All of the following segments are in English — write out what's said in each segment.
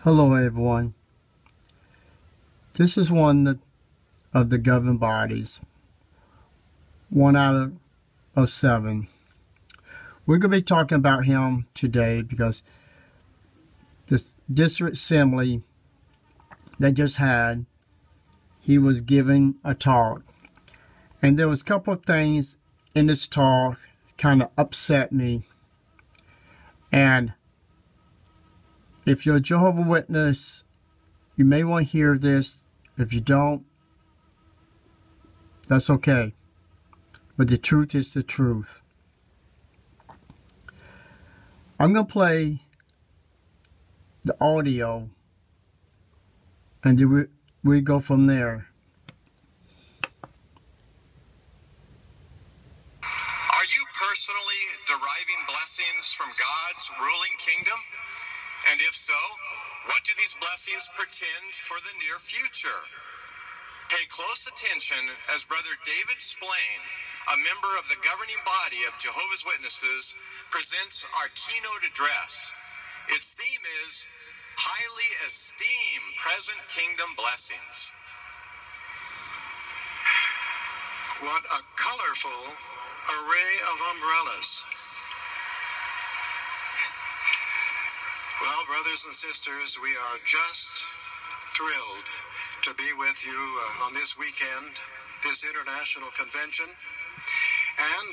Hello everyone. This is one of the governing bodies, 1 out of 7. We're going to be talking about him today because this district assembly they just had, he was giving a talk. And there was a couple of things in this talk kind of upset me. And if you're a Jehovah's Witness, you may want to hear this. If you don't, that's okay. But the truth is the truth. I'm going to play the audio, and then we go from there. Are you personally deriving blessings from God's ruling kingdom? And if so, what do these blessings portend for the near future? Pay close attention as Brother David Splain, a member of the governing body of Jehovah's Witnesses, presents our keynote address. Its theme is Highly Esteem Present Kingdom Blessings. What a colorful array of umbrellas. Well, brothers and sisters, we are just thrilled to be with you on this weekend, this international convention. And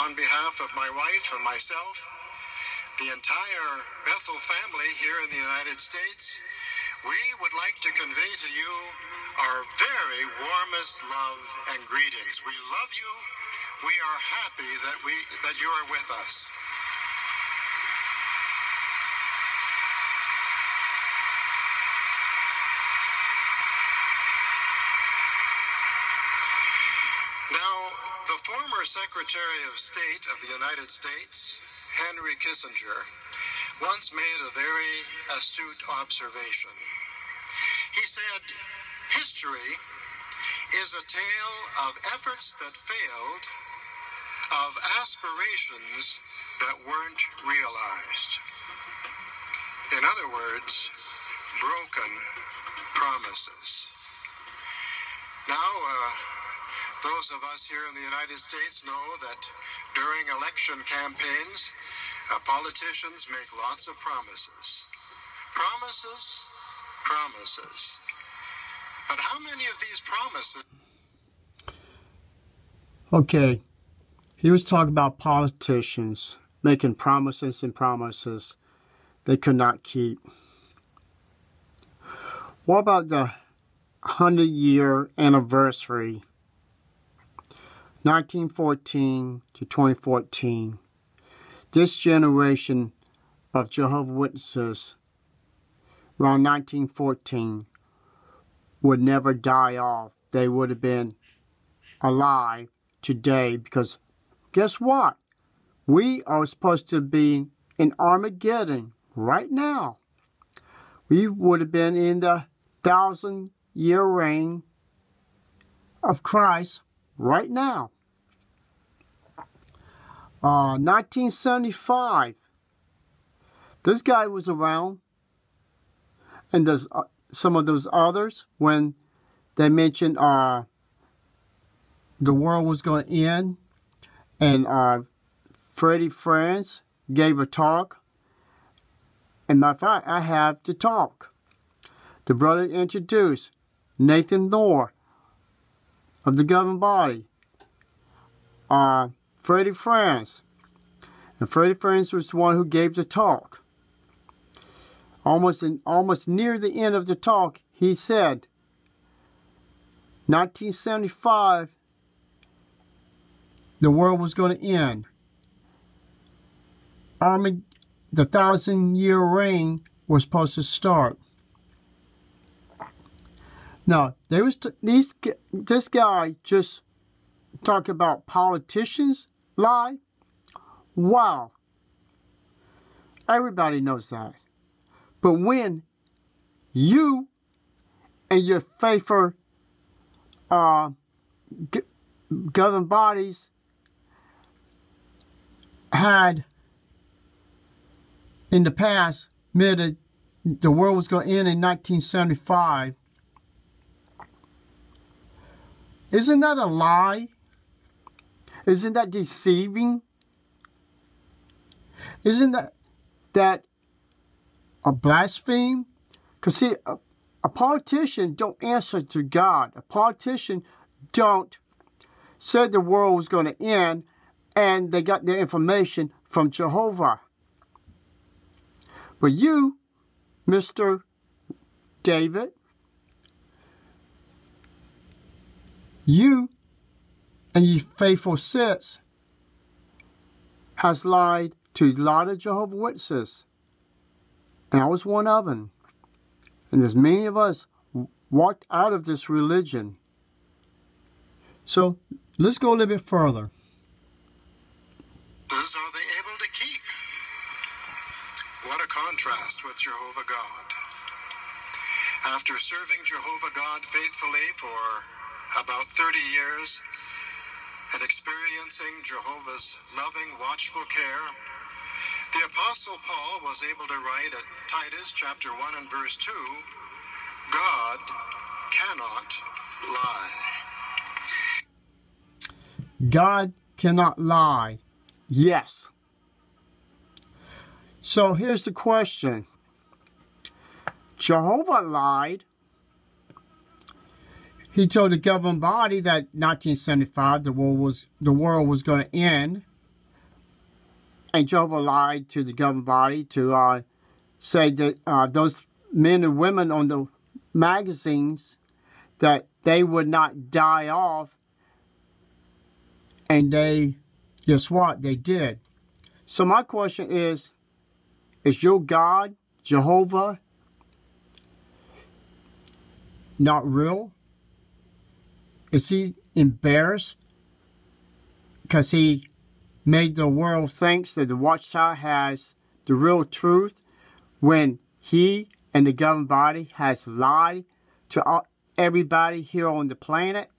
on behalf of my wife and myself, the entire Bethel family here in the United States, we would like to convey to you our very warmest love and greetings. We love you. We are happy that you are with us. Former Secretary of State of the United States, Henry Kissinger, once made a very astute observation. He said, "History is a tale of efforts that failed, of aspirations that weren't realized." In other words, broken promises. Now, those of us here in the United States know that during election campaigns, politicians make lots of promises. Promises, promises. But how many of these promises? Okay, he was talking about politicians making promises and promises they could not keep. What about the 100-year anniversary? 1914 to 2014. This generation of Jehovah's Witnesses around 1914 would never die off. They would have been alive today because guess what? We are supposed to be in Armageddon right now. We would have been in the 1,000-year reign of Christ right now. 1975. This guy was around, and there's some of those others when they mentioned the world was going to end, and Freddie France gave a talk, and matter of fact, I have the talk. The brother introduced Nathan Thor of the governing body, Freddie France. And Freddie France was the one who gave the talk. Almost near the end of the talk, he said, 1975, the world was going to end. The 1,000-year reign was supposed to start. Now, this guy just talking about politicians lie. Wow. Everybody knows that. But when you and your faithful governing bodies had in the past made the world was going to end in 1975. Isn't that a lie? Isn't that deceiving? Isn't that a blaspheme? Because see, a politician don't answer to God. A politician don't say the world was going to end and they got their information from Jehovah. But you, Mr. David, you and you faithful sis has lied to a lot of Jehovah's Witnesses. And I was one of them. And there's many of us walked out of this religion. So let's go a little bit further. Are they able to keep? What a contrast with Jehovah God. After serving Jehovah God faithfully for about 30 years and experiencing Jehovah's loving, watchful care, the Apostle Paul was able to write at Titus chapter 1 and verse 2, God cannot lie. God cannot lie. Yes. So here's the question. Jehovah lied. He told the governing body that 1975 the world was going to end. And Jehovah lied to the governing body to say that those men and women on the magazines, that they would not die off. And they, guess what? They did. So my question is your God, Jehovah, not real? Is he embarrassed because he made the world think that the Watchtower has the real truth when he and the governing body has lied to everybody here on the planet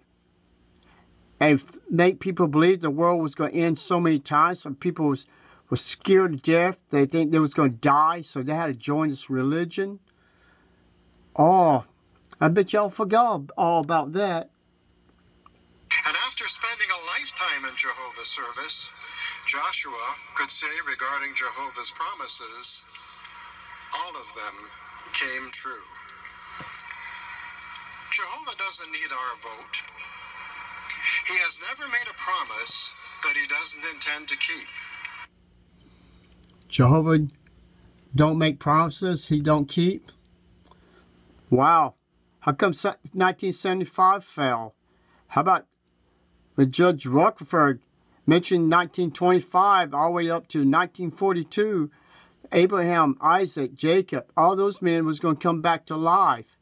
and make people believe the world was going to end so many times? Some people were scared to death. They think they was going to die, so they had to join this religion. Oh, I bet y'all forgot all about that. And after spending a lifetime in Jehovah's service, Joshua could say regarding Jehovah's promises, all of them came true. Jehovah doesn't need our vote. He has never made a promise that he doesn't intend to keep. Jehovah don't make promises he don't keep? Wow. How come 1975 fell? How about when Judge Rutherford mentioned 1925 all the way up to 1942, Abraham, Isaac, Jacob, all those men was going to come back to life.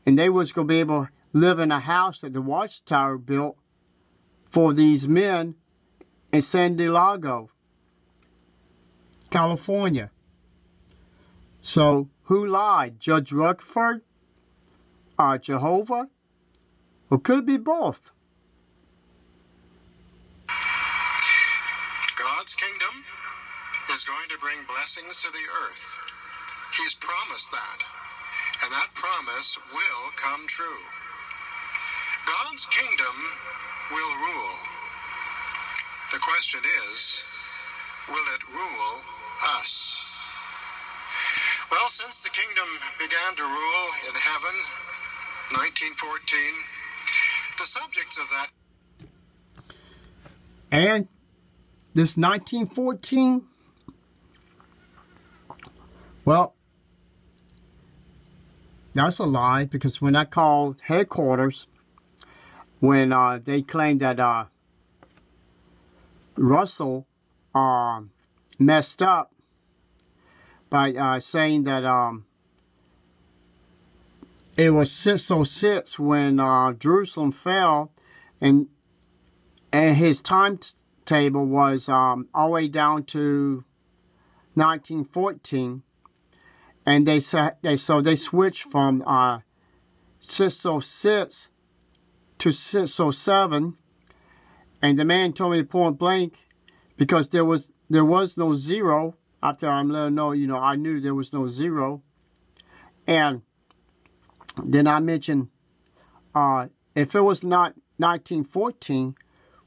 And they was going to be able to live in a house that the Watchtower built for these men in San Diego, California. So who lied? Judge Rutherford? Jehovah? Or could it be both? God's kingdom is going to bring blessings to the earth. He's promised that. And that promise will come true. God's kingdom will rule. The question is, will it rule us? Well, since the kingdom began to rule in heaven, 1914, the subjects of that. And this 1914, well, that's a lie, because when I called headquarters, when they claimed that Russell messed up by saying that it was 606 when Jerusalem fell, and his timetable was all the way down to 1914, and they switched from 606 to 607, and the man told me point blank, because there was no zero. After I'm letting know, I knew there was no zero. And then I mentioned, if it was not 1914,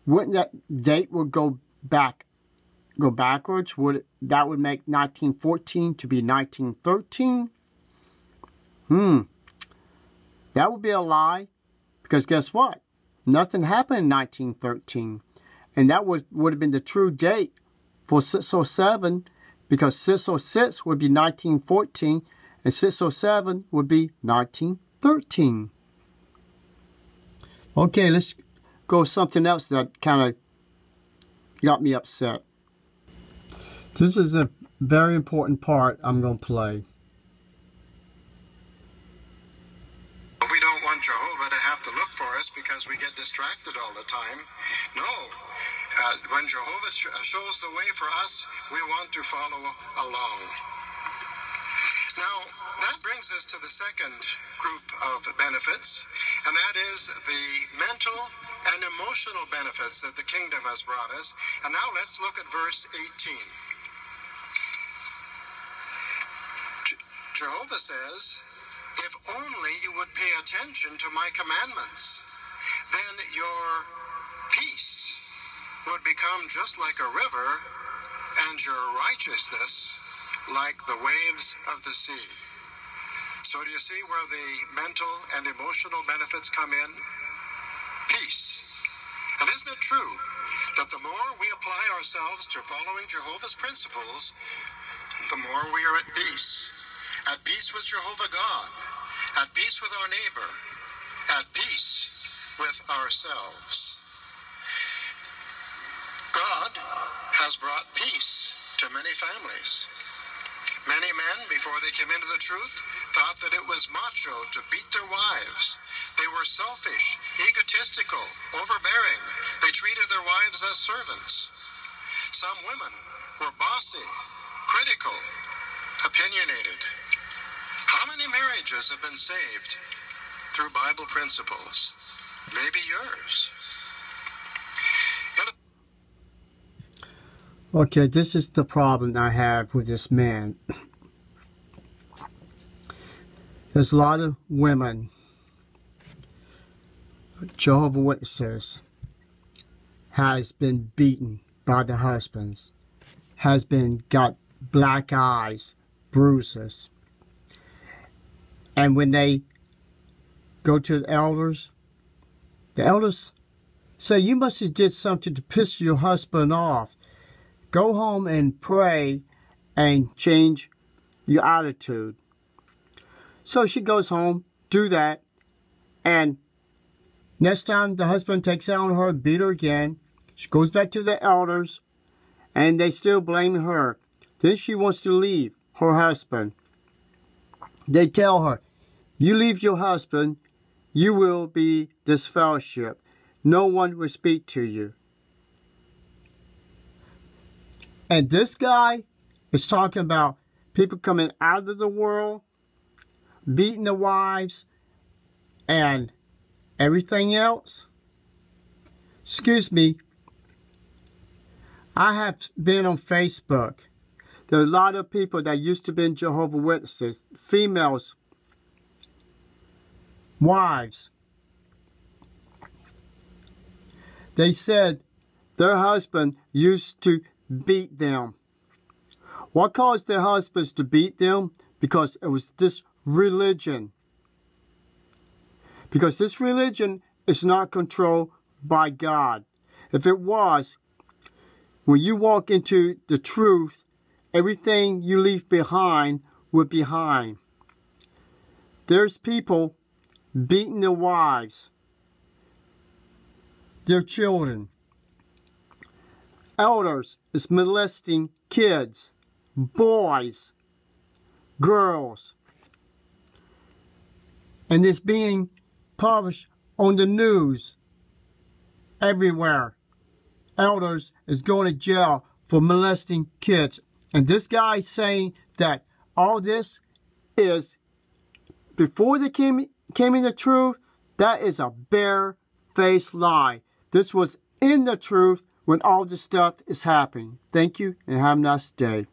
wouldn't that date would go backwards? That would make 1914 to be 1913? That would be a lie, because guess what? Nothing happened in 1913, and that would have been the true date for 607, because 606 would be 1914, and 607 would be 1913. Okay, let's go with something else that kind of got me upset. This is a very important part I'm going to play. We don't want Jehovah to have to look for us because we get distracted all the time. No. When Jehovah shows the way for us, we want to follow along. Now, that brings us to the second group of benefits, and that is the mental and emotional benefits that the kingdom has brought us. And now let's look at verse 18. Jehovah says, if only you would pay attention to my commandments, then your peace would become just like a river, and your righteousness like the waves of the sea. So do you see where the mental and emotional benefits come in? Peace. And isn't it true that the more we apply ourselves to following Jehovah's principles, the more we are at peace with Jehovah God, at peace with our neighbor, at peace with ourselves. God has brought peace to many families. Many men, before they came into the truth, thought that it was macho to beat their wives. They were selfish, egotistical, overbearing. They treated their wives as servants. Some women were bossy, critical, opinionated. How many marriages have been saved through Bible principles? Maybe yours. Okay, this is the problem I have with this man. There's a lot of women, Jehovah's Witnesses, has been beaten by the husbands, got black eyes, bruises. And when they go to the elders say, you must have did something to piss your husband off. Go home and pray and change your attitude. So she goes home, do that, and next time the husband takes out on her, beat her again. She goes back to the elders, and they still blame her. Then she wants to leave her husband. They tell her, you leave your husband, you will be disfellowship. No one will speak to you. And this guy is talking about people coming out of the world, beating the wives, and everything else. Excuse me. I have been on Facebook. There are a lot of people that used to be in Jehovah's Witnesses, females, wives. They said their husband used to beat them. What caused their husbands to beat them? Because it was this religion. Because this religion is not controlled by God. If it was, when you walk into the truth, everything you leave behind would be behind. There's people beating their wives, their children. Elders is molesting kids, boys, girls. And it's being published on the news everywhere. Elders is going to jail for molesting kids. And this guy saying that all this is before they came in the truth, that is a bare-faced lie. This was in the truth when all this stuff is happening. Thank you and have a nice day.